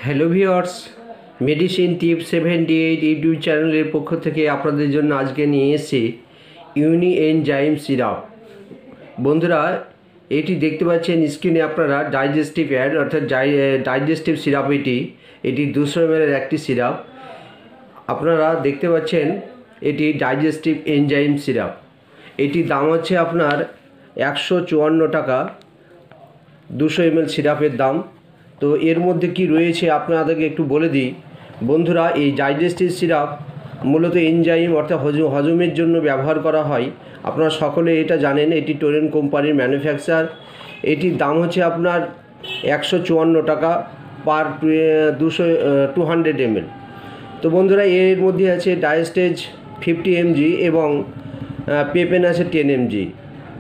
Hello viewers, medicine টিপ 78 YouTube চ্যানেলের পক্ষ থেকে আপনাদের জন্য আজকে নিয়ে এসেছি ইউনি এনজাইম সিরাপ। বন্ধুরা, এটি দেখতে পাচ্ছেন স্ক্রিনে আপনারা ডাইজেস্টিভ অ্যাড, অর্থাৎ ডাইজেস্টিভ সিরাপ। এটি 200 ml একটি সিরাপ। আপনারা দেখতে পাচ্ছেন এটি ডাইজেস্টিভ এনজাইম সিরাপ। এটির দাম হচ্ছে আপনার 154 টাকা 200 ml সিরাপের দাম। তো এর মধ্যে কি রয়েছে আপনাদেরকে একটু বলে দিই। বন্ধুরা, এই ডাইজেস্টিভ সিরাপ মূলত এনজাইম অর্থাৎ হজমের জন্য ব্যবহার করা হয়। আপনারা সকলে এটা জানেন, এটি টোরেন কোম্পানির ম্যানুফ্যাকচার। এটির দাম হচ্ছে আপনার 154 টাকা পার 200 ml। তো বন্ধুরা, এর মধ্যে আছে ডায়াস্টেজ 50 mg এবং পেপেন আছে 10 mg।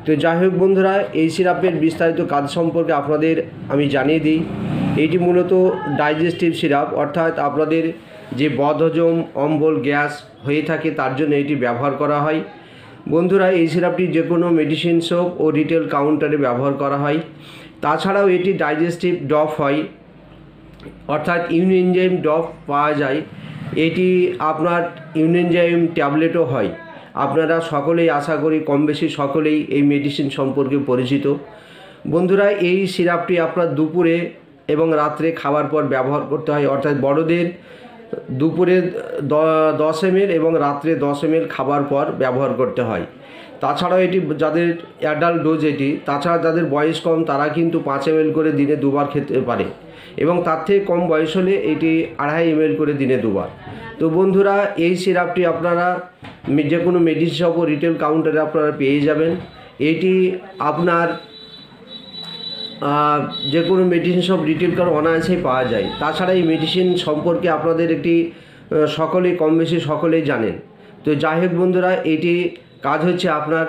তো যাই হোক বন্ধুরা, এই সিরাপের বিস্তারিত কাজ সম্পর্কে আপনাদের আমি জানিয়ে দিই। এটি মূলত ডাইজেস্টিভ সিরাপ, অর্থাৎ আপনাদের যে বদহজম, অম্বল, গ্যাস হয়ে থাকে তার জন্য এটি ব্যবহার করা হয়। বন্ধুরা, এই সিরাপটি যে কোনো মেডিসিন শপ ও রিটেল কাউন্টারে ব্যবহার করা হয়। তাছাড়াও এটি ডাইজেস্টিভ ড্রপ হয়, অর্থাৎ ইউনিএনজাইম ড্রপ পাওয়া যায়। এটি আপনার ইউনিএনজাইম ট্যাবলেটও হয়। আপনারা সকলেই আশা করি কম বেশি সকলেই এই মেডিসিন সম্পর্কে পরিচিত। বন্ধুরা, এই সিরাপটি আপনার দুপুরে এবং রাত্রে খাবার পর ব্যবহার করতে হয়, অর্থাৎ বড়দের দুপুরে 10 ml এবং রাত্রে 10 ml খাবার পর ব্যবহার করতে হয়। তাছাড়াও এটি যাদের অ্যাডাল্ট ডোজ তাছাড়া যাদের বয়স কম তারা কিন্তু 5 ml করে দিনে 2বার খেতে পারে, এবং তার থেকে কম বয়স হলে এটি 2.5 ml করে দিনে 2বার। তো বন্ধুরা, এই সিরাপটি আপনারা যে কোনো মেডিসিন শপ ও রিটেল কাউন্টারে আপনারা পেয়ে যাবেন। এটি আপনার যে কোনো মেডিসিন শপ রিটেল অনায়াসেই পাওয়া যায়। তাছাড়া এই মেডিসিন সম্পর্কে আপনাদের একটি সকলেই কম বেশি সকলেই জানেন। তো যাই হোক বন্ধুরা, এটি কাজ হচ্ছে আপনার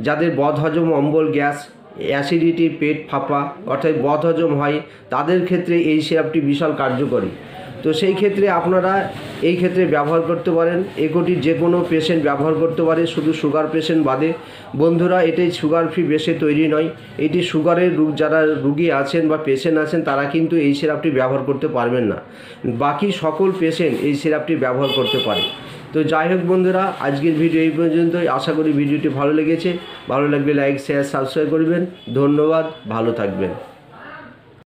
যাদের বদহজম, অম্বল, গ্যাস, অ্যাসিডিটি, পেট ফাঁপা অর্থাৎ বদহজম হয় তাদের ক্ষেত্রে এই সিরাপটি বিশাল কার্যকরী। তো সেই ক্ষেত্রে আপনারা এই ক্ষেত্রে ব্যবহার করতে পারেন। এটি যে কোনো পেশেন্ট ব্যবহার করতে পারে, শুধু সুগার পেশেন্ট বাদে। বন্ধুরা, এটি সুগার ফ্রি বেসে তৈরি নয়। এটি সুগারের যারা রুগী আছেন বা পেশেন্ট আছেন তারা কিন্তু এই সিরাপটি ব্যবহার করতে পারবেন না। বাকি সকল পেশেন্ট এই সিরাপটি ব্যবহার করতে পারে। তো যাই হোক বন্ধুরা, আজকের ভিডিও এই পর্যন্তই। আশা করি ভিডিওটি ভালো লেগেছে। ভালো লাগলে লাইক, শেয়ার, সাবস্ক্রাইব করবেন। ধন্যবাদ, ভালো থাকবেন।